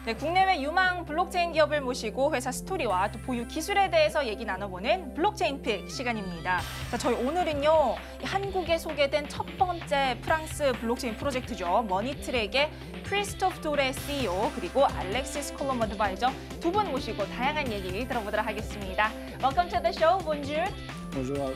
네, 국내외 유망 블록체인 기업을 모시고 회사 스토리와 또 보유 기술에 대해서 얘기 나눠보는 블록체인 픽 시간입니다. 자, 저희 오늘은요, 한국에 소개된 첫 번째 프랑스 블록체인 프로젝트죠. 머니트랙의 크리스토프 도레 CEO 그리고 알렉시스 콜롬 어드바이저 두 분 모시고 다양한 얘기 들어보도록 하겠습니다. Welcome to the show. Bonjour. Bonjour.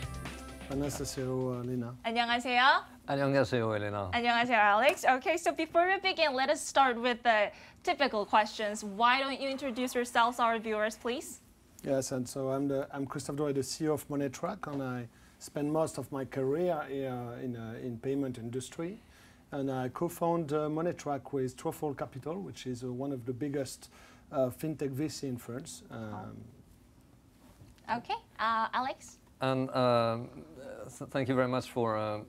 안녕하세요, Lena. 안녕하세요. 안녕하세요, Elena. 안녕하세요, Alex. Okay, so before we begin, let us start with the typical questions. Why don't you introduce yourselves, our viewers, please? Yes, and so I'm Christophe Dore, the CEO of MoneyTrack, and I spent most of my career here in payment industry. And I co-found MoneyTrack with Dore Collomb, which is one of the biggest fintech VC in France. Okay, Alex? And thank you very much for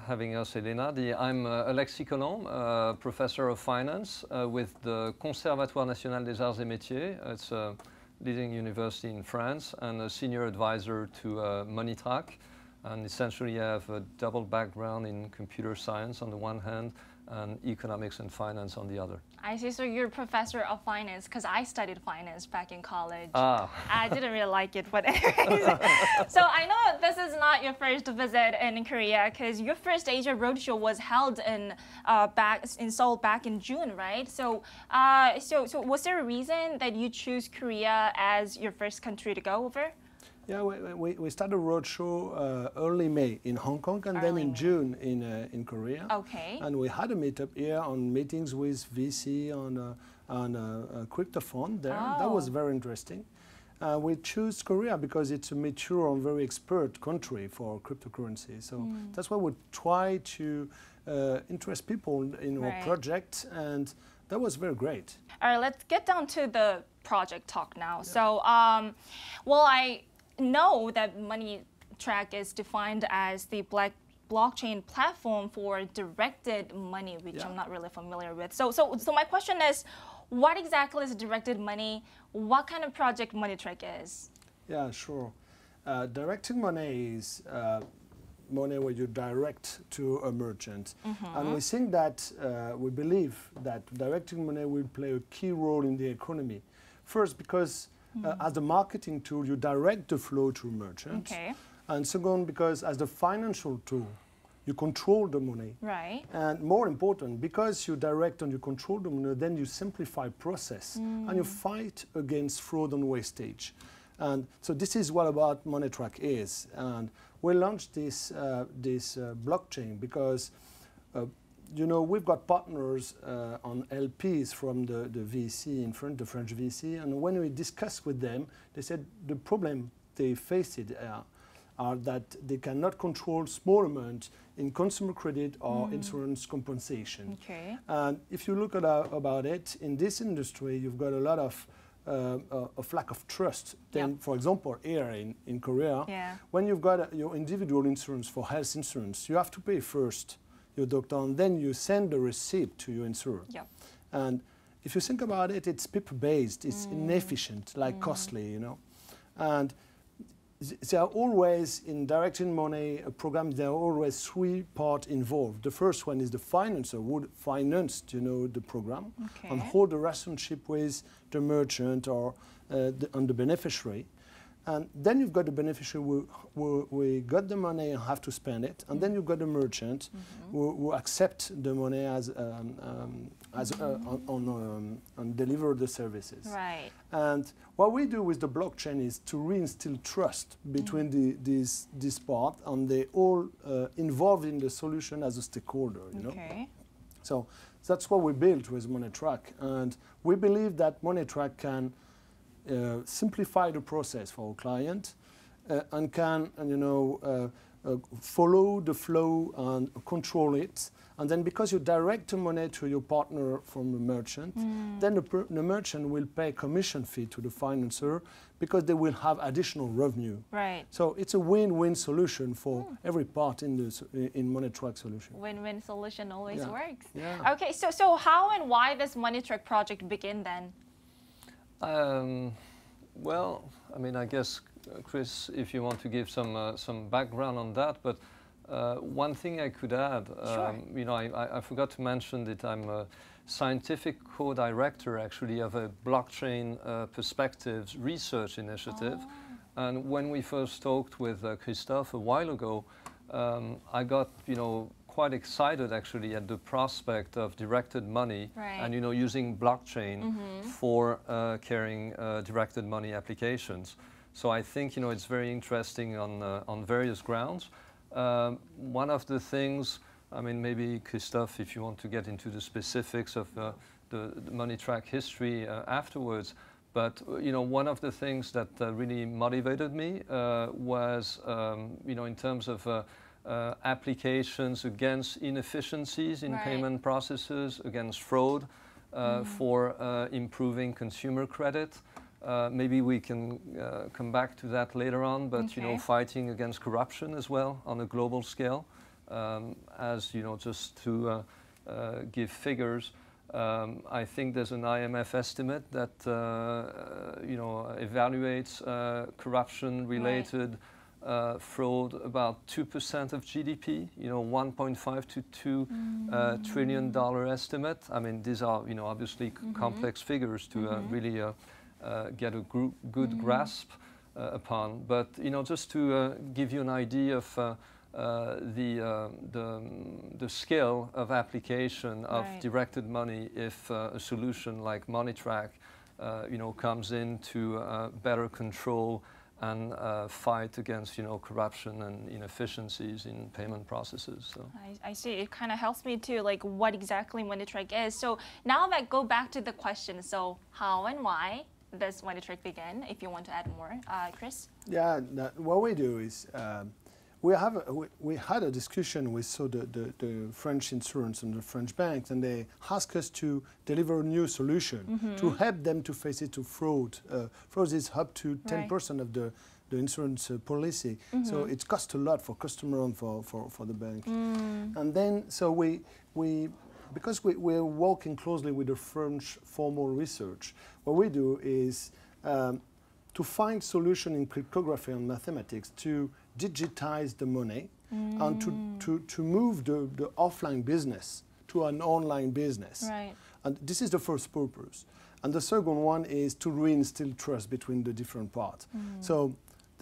having us, Elena. I'm Alexis Colomb, professor of finance with the Conservatoire National des Arts et Métiers. It's a leading university in France, and a senior advisor to MoneyTrack. And essentially, I have a double background in computer science on the one hand, and economics and finance on the other. I see, so you're a professor of finance, because I studied finance back in college. Ah. I didn't really like it, but anyways. So I know this is not your first visit in Korea, because your first Asia Roadshow was held in Seoul back in June, right? So, so was there a reason that you choose Korea as your first country to go over? Yeah, we started a roadshow early May in Hong Kong, and then in June in Korea. Okay. And we had a meetup here on meetings with VC on a crypto fund there. Oh. That was very interesting. We chose Korea because it's a mature and very expert country for cryptocurrency. So that's why we try to interest people in our project, and that was very great. All right, let's get down to the project talk now. Yeah. So, well, I know that MoneyTrack is defined as the blockchain platform for directed money, which I'm not really familiar with. So my question is, what exactly is directed money? What kind of project MoneyTrack is? Yeah, sure. Directed money is money where you direct to a merchant. And we think that, we believe that directing money will play a key role in the economy. First, because as a marketing tool, you direct the flow to merchants. Okay. And second, because as the financial tool, you control the money. Right. And more important, because you direct and you control the money, then you simplify process and you fight against fraud and wastage. And so this is what about MoneyTrack is. And we launched this blockchain because you know, we've got partners on LPs from the VC in France, the French VC, and when we discussed with them, they said the problem they faced are that they cannot control small amounts in consumer credit or insurance compensation. Okay. And if you look at about it, in this industry, you've got a lot of lack of trust. Then, for example, here in Korea, when you've got your individual insurance for health insurance, you have to pay first your doctor, and then you send the receipt to your insurer. Yep. And if you think about it, it's people-based, it's inefficient, like costly, you know. And there are always, in directing money programs, there are always three parts involved. The first one is the financer would finance, you know, the program and hold the relationship with the merchant or and the beneficiary. And then you've got the beneficiary who got the money and have to spend it, and then you've got the merchant who accept the money as and deliver the services. Right. And what we do with the blockchain is to reinstill trust between this part, and they all involved in the solution as a stakeholder. You know. So that's what we built with MoneyTrack, and we believe that MoneyTrack can simplify the process for our client and can, you know, follow the flow and control it. And then because you direct the money to your partner from the merchant, then the merchant will pay commission fee to the financer because they will have additional revenue. Right. So it's a win-win solution for every part in MoneyTrack solution. Win-win solution always works. Yeah. Okay, so how and why this MoneyTrack project begin then? Well, I mean, I guess, Chris, if you want to give some background on that, but One thing I could add, Sure. you know, I forgot to mention that I'm a scientific co-director actually of a blockchain perspectives research initiative. Oh. And when we first talked with Christophe a while ago, I got, you know, quite excited actually at the prospect of directed money Right. and, you know, using blockchain for carrying directed money applications. So I think, you know, it's very interesting on various grounds. One of the things, I mean, maybe Christophe, if you want to get into the specifics of the MoneyTrack history afterwards, but you know, one of the things that really motivated me was, you know, in terms of applications against inefficiencies in Right. payment processes, against fraud, for improving consumer credit. Maybe we can come back to that later on, but you know, fighting against corruption as well on a global scale. As you know, just to give figures, I think there's an IMF estimate that you know, evaluates corruption-related fraud about 2% of GDP. You know, 1.5 to 2 trillion dollar estimate. I mean, these are, you know, obviously complex figures to really get a good grasp upon. But you know, just to give you an idea of the scale of application of Right. directed money if a solution like MoneyTrack, you know, comes in to better control and fight against, you know, corruption and inefficiencies in payment processes. So. I see. It kind of helps me to like what exactly MoneyTrack is. So now that go back to the question. So how and why does MoneyTrack begin? If you want to add more, Chris. Yeah, what we do is we had a discussion with the French insurance and the French banks, and they asked us to deliver a new solution to help them to face it to fraud. Fraud is up to 10% of the insurance policy, so it costs a lot for customer and for the bank. And then so we because we're working closely with the French formal research, what we do is to find solution in cryptography and mathematics to digitize the money and to move the offline business to an online business. Right. And this is the first purpose. And the second one is to reinstill trust between the different parts. So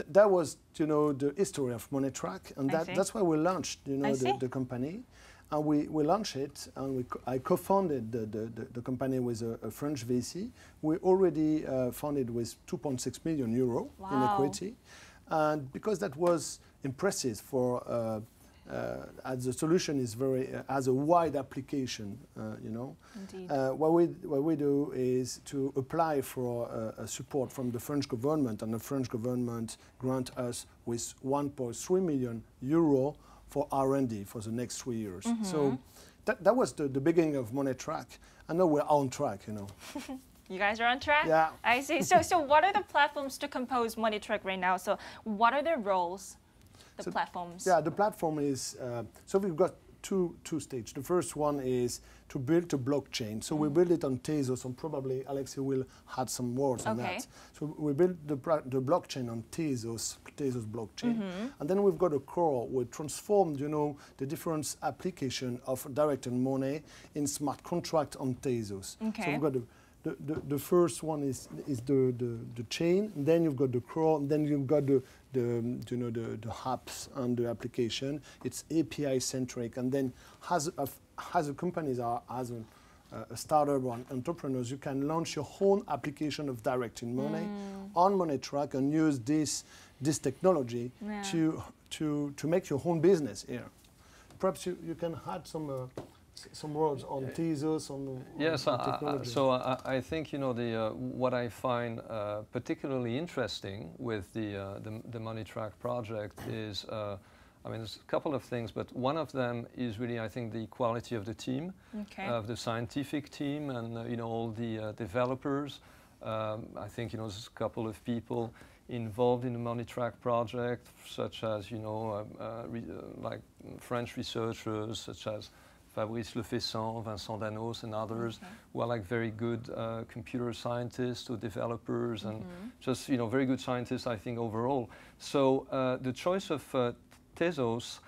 that was, you know, the history of MoneyTrack, and that's why we launched, you know, the company. And we launched it, and I co-founded the company with a French VC. We already funded with 2.6 million euro in equity. And because that was impressive for, as the solution is has a wide application, you know. Indeed. What we do is to apply for support from the French government, and the French government grant us with 1.3 million euro for R&D for the next 3 years. So that was the beginning of MoneyTrack, and now we're on track, you know. You guys are on track? Yeah. I see. So what are the platforms to compose MoneyTrack right now? So what are their roles, the platforms? Yeah, the platform is, so we've got two stages. The first one is to build a blockchain. So we build it on Tezos, and probably Alexi will add some words on that. So we build the blockchain on Tezos blockchain. And then we've got a core. We transformed, you know, the different application of directed money in smart contract on Tezos. So we've got the first one is the chain, and then you've got the core, and then you've got the apps and the application. It's API centric, and then as a companies are as a startup or entrepreneurs, you can launch your own application of directing money on MoneyTrack and use this technology to make your own business here. Perhaps you can add some words on Tezos, on technology. So I think, you know, what I find particularly interesting with the MoneyTrack project is, I mean, there's a couple of things, but one of them is really, I think, the quality of the team, of the scientific team, and you know, all the developers. I think, you know, there's a couple of people involved in the MoneyTrack project, such as, you know, like French researchers, such as Fabrice Lefescant, Vincent Danos, and others who are like very good computer scientists or developers, and just, you know, very good scientists, I think, overall. So the choice of Tezos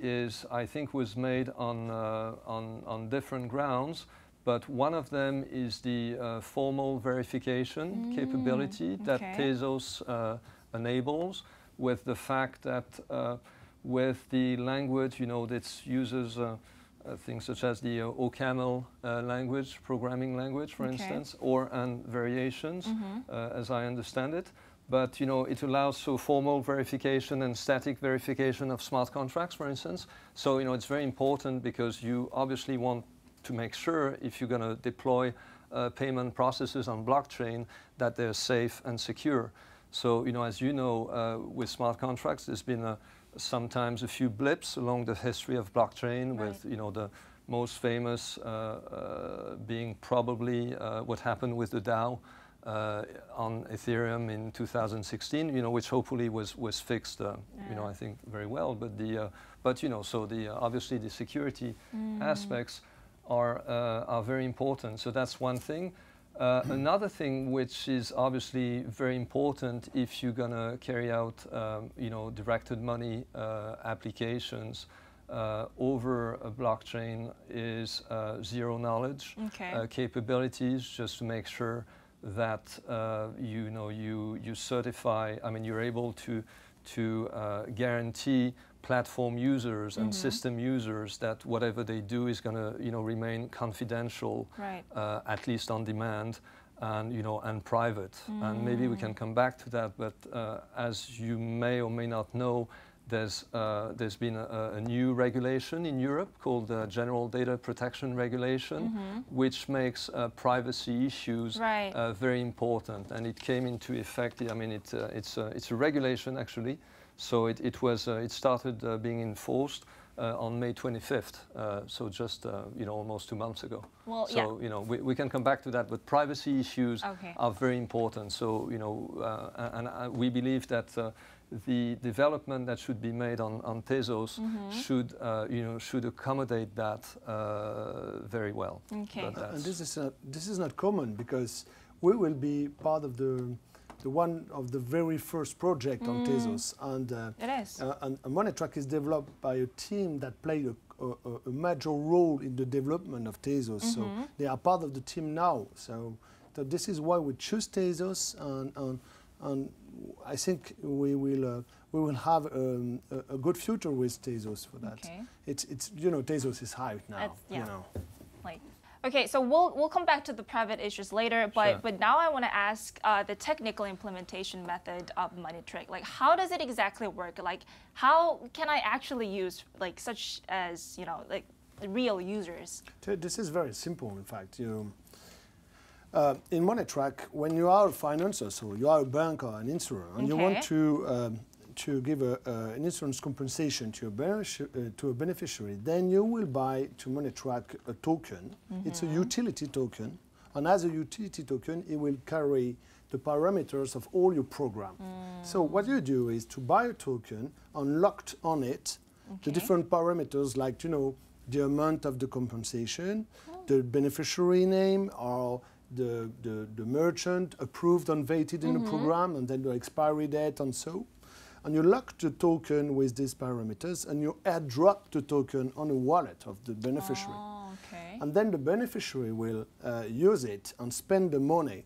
is, I think, was made on different grounds. But one of them is the formal verification capability that Tezos enables, with the fact that with the language, you know, that uses things such as the OCaml language, programming language, for instance, and variations, as I understand it. But, you know, it allows so formal verification and static verification of smart contracts, for instance. So, you know, it's very important because you obviously want to make sure, if you're going to deploy payment processes on blockchain, that they're safe and secure. So, you know, as you know, with smart contracts, there's been sometimes a few blips along the history of blockchain, with, you know, the most famous being probably what happened with the DAO on Ethereum in 2016, you know, which hopefully was fixed, you know, I think very well. But you know, so obviously the security aspects are very important. So that's one thing. Another thing which is obviously very important if you're going to carry out, you know, directed money applications over a blockchain is zero knowledge capabilities, just to make sure that you know, you certify. I mean, you're able to guarantee platform users and system users that whatever they do is going to, you know, remain confidential, at least on demand, and, you know, and private. And maybe we can come back to that. But as you may or may not know, there's been a new regulation in Europe called the General Data Protection Regulation, which makes privacy issues very important. And it came into effect. I mean, it's a regulation actually. So it started being enforced on May 25th. So just you know, almost 2 months ago. Well, so you know, we can come back to that. But privacy issues are very important. So you know, and we believe that the development that should be made on Tezos should, you know, should accommodate that very well. And this is not common, because we will be part of the one of the very first project on Tezos, and and MoneyTrack is developed by a team that played a major role in the development of Tezos. So they are part of the team now. So this is why we choose Tezos, and I think we will have a good future with Tezos for that. It's you know, Tezos is hyped now. You know. Okay, so we'll come back to the private issues later, but now I want to ask the technical implementation method of MoneyTrack. Like, how does it exactly work? Like, how can I actually use, like, such as, you know, like real users? This is very simple. In fact, you in MoneyTrack, when you are a financer, so you are a bank or an insurer, and you want to give an insurance compensation to a beneficiary, then you will buy to MoneyTrack a token. It's a utility token, and as a utility token, it will carry the parameters of all your program. So what you do is to buy a token, and locked on it the different parameters, like, you know, the amount of the compensation, the beneficiary name, or the merchant approved and vetted in the program, and then the expiry date, and so. And you lock the token with these parameters, and you airdrop the token on a wallet of the beneficiary. And then the beneficiary will use it and spend the money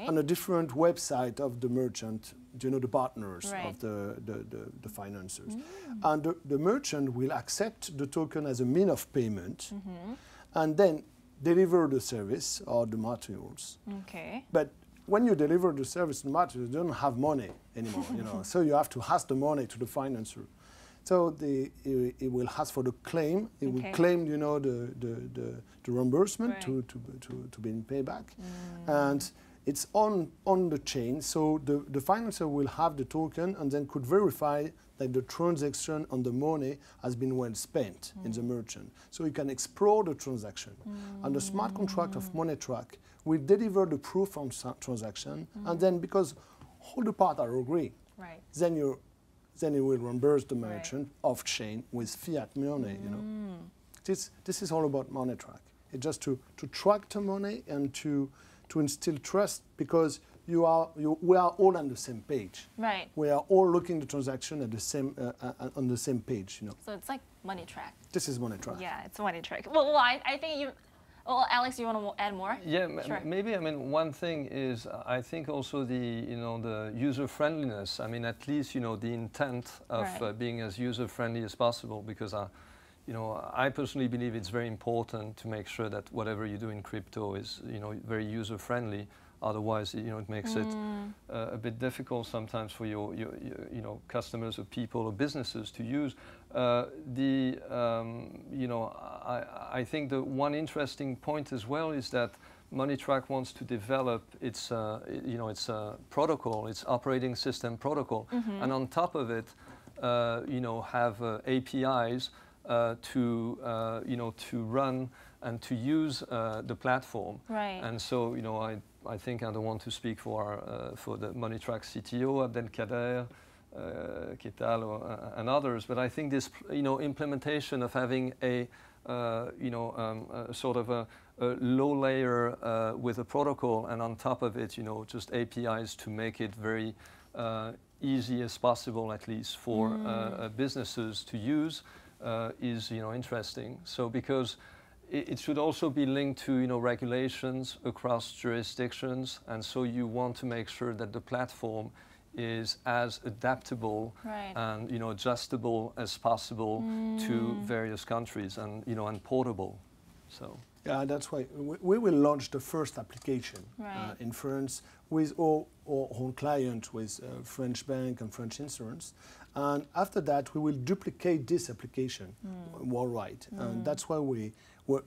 on a different website of the merchant, you know, the partners of the financiers. And the merchant will accept the token as a mean of payment, and then deliver the service or the materials. But when you deliver the service and materials, you don't have money anymore, you know. So you have to ask the money to the financer. So it will ask for the claim. It will claim, you know, the reimbursement to be paid back, and it's on the chain. So the financer will have the token, and then could verify that the transaction on the money has been well spent in the merchant. So you can explore the transaction. And the smart contract of MoneyTrack will deliver the proof from transaction, and then because all the parties are agree, then it will reimburse the merchant off-chain with fiat money. You know, this is all about MoneyTrack. It's just to track the money and to instill trust, because we are all on the same page. Right. We are all looking the transaction at the same on the same page. So it's like MoneyTrack. This is MoneyTrack. Yeah, it's MoneyTrack. Well, I think you. Well, Alex, you want to add more? Yeah, sure. Maybe. I mean, one thing is I think also the user friendliness. I mean, at least the intent of being as user friendly as possible, because I personally believe it's very important to make sure that whatever you do in crypto is very user friendly. Otherwise, it makes it a bit difficult sometimes for your customers or people or businesses to use. I think the one interesting point as well is that MoneyTrack wants to develop its protocol, its operating system protocol, and on top of it, have APIs to run and to use the platform. Right. And so, I think I don't want to speak for the MoneyTrack CTO, Abdelkader, Ketal, and others, but I think this implementation of having a sort of a low layer with a protocol, and on top of it, just APIs to make it very easy as possible, at least for businesses to use, is interesting. So because it should also be linked to regulations across jurisdictions, and so you want to make sure that the platform is as adaptable and adjustable as possible to various countries, and and portable. So yeah, that's why we will launch the first application in France with our own client, with French bank and French insurance. And after that, we will duplicate this application worldwide. And that's why we are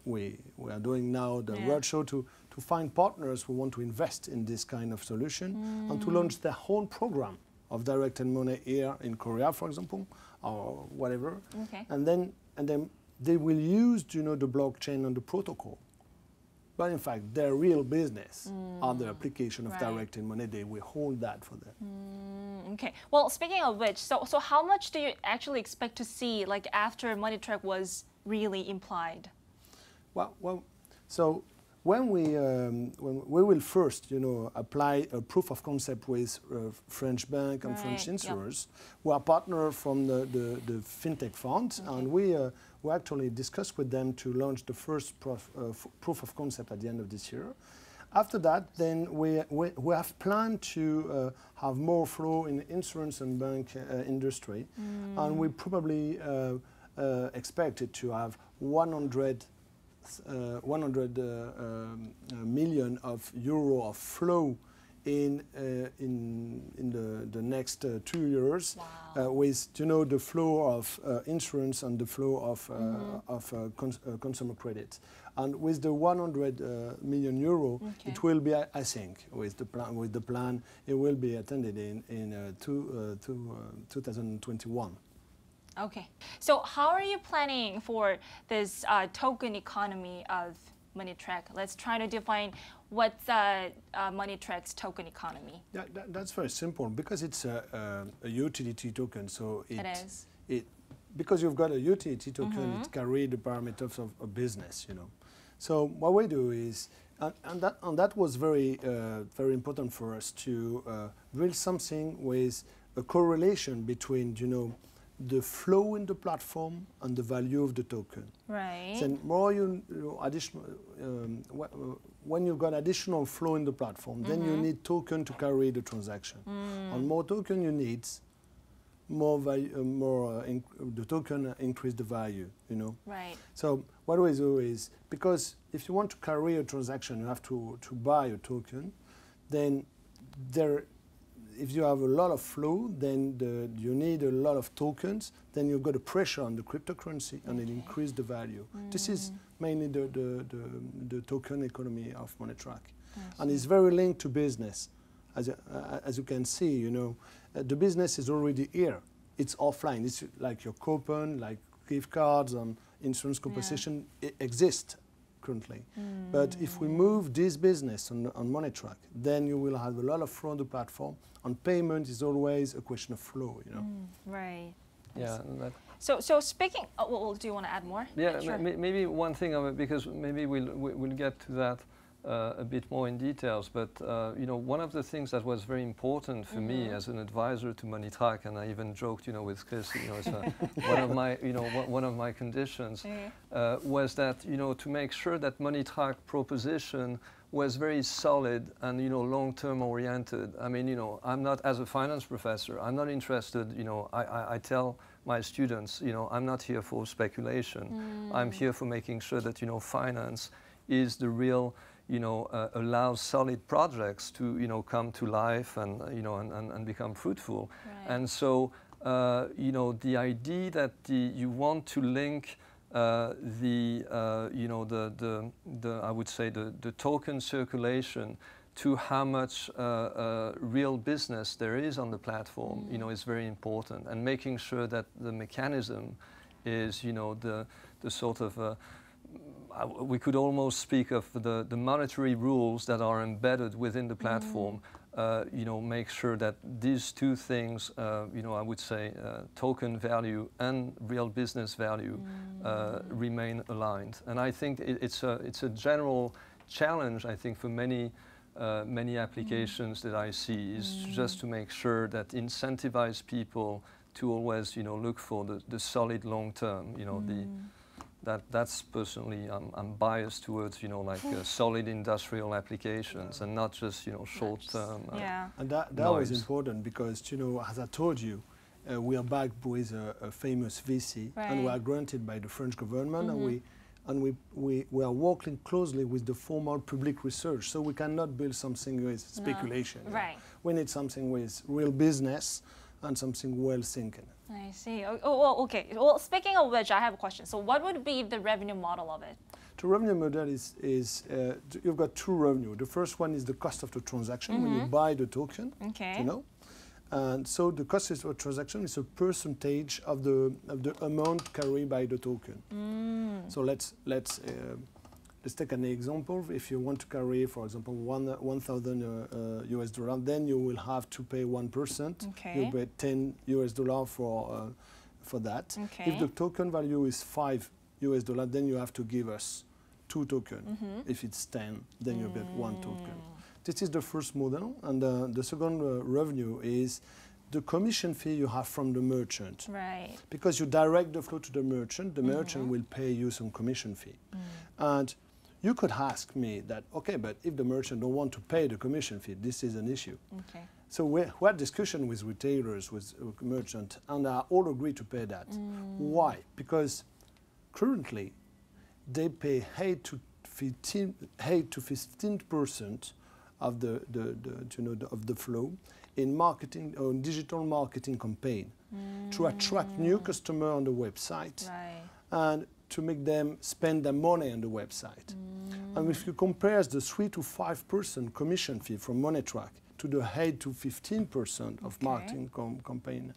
doing now the roadshow to find partners who want to invest in this kind of solution and to launch their own program of direct and money here in Korea, for example, or whatever. Okay. And then they will use the blockchain and the protocol. But in fact, their real business are the application of direct and money. They will hold that for them. Okay. Well, speaking of which, so how much do you actually expect to see, like after MoneyTrack was really implied? Well, so when we will first, apply a proof of concept with French bank and French insurers, who are partner from the fintech fund, and we actually discussed with them to launch the first proof of concept at the end of this year. After that, then we have planned to have more flow in the insurance and bank industry, and we probably expected to have 100 million euro of flow in the next 2 years, with the flow of insurance and the flow of consumer credit. And with the 100 million euro, it will be, I think, with the plan, it will be attended in 2021. Okay. So how are you planning for this token economy of MoneyTrack? Let's try to define what's MoneyTrack's token economy. Yeah, that's very simple, because it's a utility token. So it is. Because you've got a utility token, it carries the parameters of a business, So what we do is, and that was very important for us to build something with a correlation between, the flow in the platform and the value of the token. Right. Then more additional, when you've got additional flow in the platform, then you need token to carry the transaction. And more token you need, more value, the token increase the value. Right. So what we do is, because if you want to carry a transaction, you have to buy a token. Then if you have a lot of flow, then you need a lot of tokens. Then you've got a pressure on the cryptocurrency, and it increases the value. This is mainly the token economy of MoneyTrack, and it's very linked to business. As you can see, the business is already here. It's offline. It's like your coupon, like gift cards and insurance compensation exist currently. But if we move this business on MoneyTrack, then you will have a lot of flow on the platform, and payment is always a question of flow, Right. yeah. So speaking, well, do you want to add more? Yeah, sure. maybe one thing of it, because maybe we'll get to that. a bit more in details, but you know, one of the things that was very important for me as an advisor to MoneyTrack, and I even joked, you know, with Chris, you know, it's one of my, you know, one of my conditions was that, you know, to make sure that MoneyTrack proposition was very solid and, you know, long-term oriented. I mean, you know, I'm not, as a finance professor, I'm not interested, you know, I tell my students, you know, I'm not here for speculation. I'm here for making sure that, you know, finance is the real, you know, allows solid projects to, you know, come to life and, you know, and become fruitful. Right. And so, you know, the idea that you want to link you know, I would say the token circulation to how much real business there is on the platform, you know, is very important. And making sure that the mechanism is, you know, the sort of we could almost speak of the monetary rules that are embedded within the platform, you know, make sure that these two things, you know, I would say token value and real business value remain aligned. And I think it's a general challenge, I think, for many applications that I see, is just to make sure that incentivize people to always, you know, look for the solid long term, you know, that's personally, I'm biased towards, you know, like solid industrial applications and not just, you know, short term. And that was important because, you know, as I told you, we are backed with a famous VC, and we are granted by the French government, and we are working closely with the formal public research, so we cannot build something with speculation. Right. We need something with real business and something well thinking. I see. Oh, well, okay. Well, speaking of which, I have a question. So what would be the revenue model of it? The revenue model is you've got two revenue. The first one is the cost of the transaction when you buy the token, you know. And so the cost of the transaction is a percentage of the amount carried by the token. So let's take an example. If you want to carry, for example, $1,000 US, then you will have to pay 1%. You pay $10 for that. If the token value is $5 US, then you have to give us 2 tokens. If it's 10, then you get 1 token. This is the first model, and the second revenue is the commission fee you have from the merchant. Right. Because you direct the flow to the merchant will pay you some commission fee. And you could ask me that, okay, but if the merchant don't want to pay the commission fee, this is an issue. So we had discussion with retailers, with merchants, and all agree to pay that. Why? Because currently they pay 8 to 15% of the flow in marketing or in digital marketing campaign to attract new customers on the website and to make them spend their money on the website. And if you compare the 3 to 5% commission fee from MoneyTrack to the 8 to 15% of marketing campaign,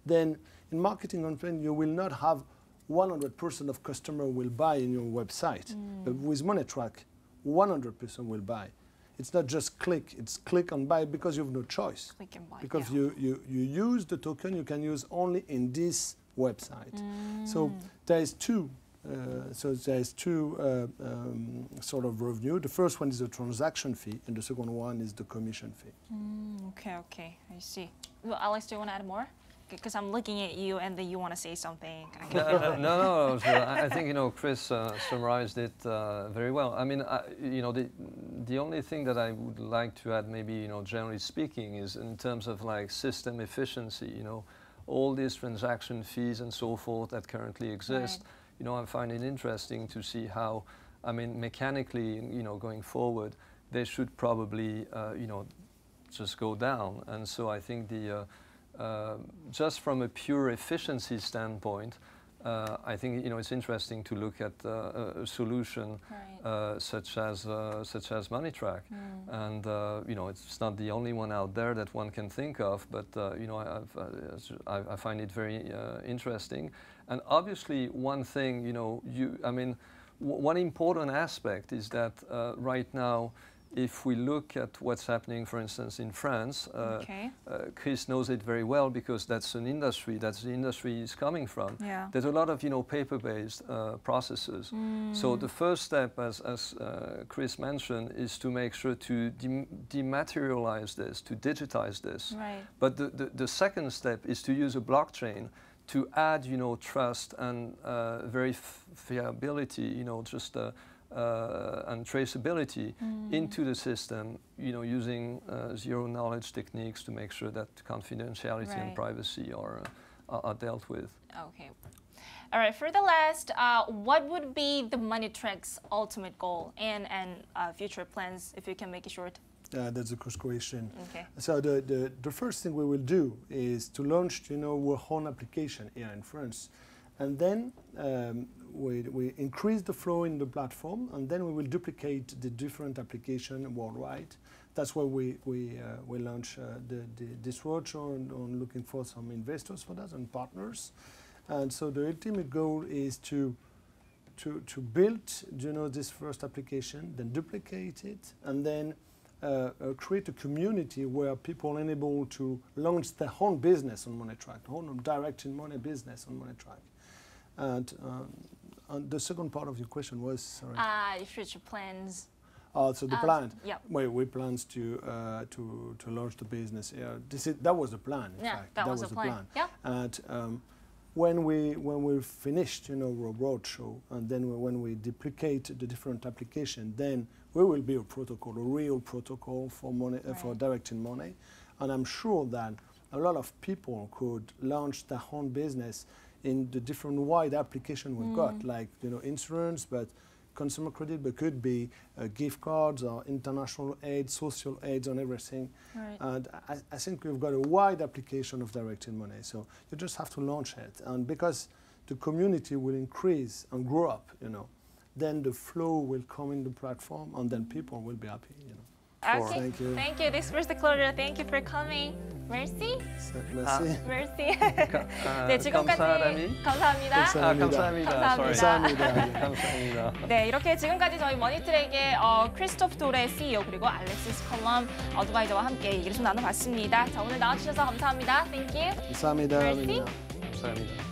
then in marketing campaign you will not have 100% of customer will buy in your website. But with MoneyTrack, 100% will buy. It's not just click, it's click and buy because you have no choice. Click and buy, because you use the token you can use only in this website. So there's two sort of revenue. The first one is the transaction fee, and the second one is the commission fee. Okay, I see. Well, Alex, do you want to add more? Because I'm looking at you, and then you want to say something. No. I think, you know, Chris summarized it very well. I mean, you know, the only thing that I would like to add, maybe, you know, generally speaking, is in terms of like system efficiency. You know, all these transaction fees and so forth that currently exist. You know, I find it interesting to see how, I mean, mechanically, you know, going forward, they should probably, you know, just go down. And so I think just from a pure efficiency standpoint, I think, you know, it's interesting to look at a solution such as MoneyTrack, and you know, it's not the only one out there that one can think of, but you know, I find it very interesting. And obviously, one thing, you know, I mean, one important aspect is that right now, if we look at what's happening, for instance, in France, Okay. Chris knows it very well because that's an industry, that's the industry he's coming from. Yeah. There's a lot of, paper-based processes. So the first step, as Chris mentioned, is to make sure to dematerialize this, to digitize this. Right. But the second step is to use a blockchain to add, trust and verifiability, and traceability into the system, using zero-knowledge techniques to make sure that confidentiality and privacy are dealt with. Okay. All right, for the last, what would be the MoneyTrack's ultimate goal and future plans, if you can make it short? That's a good question. Okay. So the first thing we will do is to launch, our own application here in France, and then we increase the flow in the platform, and then we will duplicate the different applications worldwide. That's why we launch this roadshow on looking for some investors for that and partners. And so the ultimate goal is to build, this first application, then duplicate it, and then create a community where people are able to launch their own business on MoneyTrack, own direct in money business on MoneyTrack. And the second part of your question was, sorry. Future plans. So the plan. Yeah. We plans to launch the business here. That was the plan. In fact. That was the plan. Yeah. And when we finished, our roadshow, and then when we duplicate the different applications, then we will be a protocol, a real protocol for money, for directing money. And I'm sure that a lot of people could launch their own business in the different wide application we've got, like insurance, but consumer credit, but could be gift cards or international aid, social aids, and everything. Right. And I think we've got a wide application of directing money. So you just have to launch it, and because the community will increase and grow up, then the flow will come in the platform, and then people will be happy. Okay. Thank you. Thank you. This was the closure. Thank you for coming. Merci. Merci. Merci. 네, 지금까지 감사합니다. 감사합니다. 감사합니다. 네, 이렇게 지금까지 저희 머니트랙의 크리스토프 도레 CEO 그리고 알렉시스 컬럼 어드바이저와 함께 얘기를 좀 나눠봤습니다. 자, 오늘 나와주셔서 감사합니다. Thank you. 감사합니다. Merci. 감사합니다.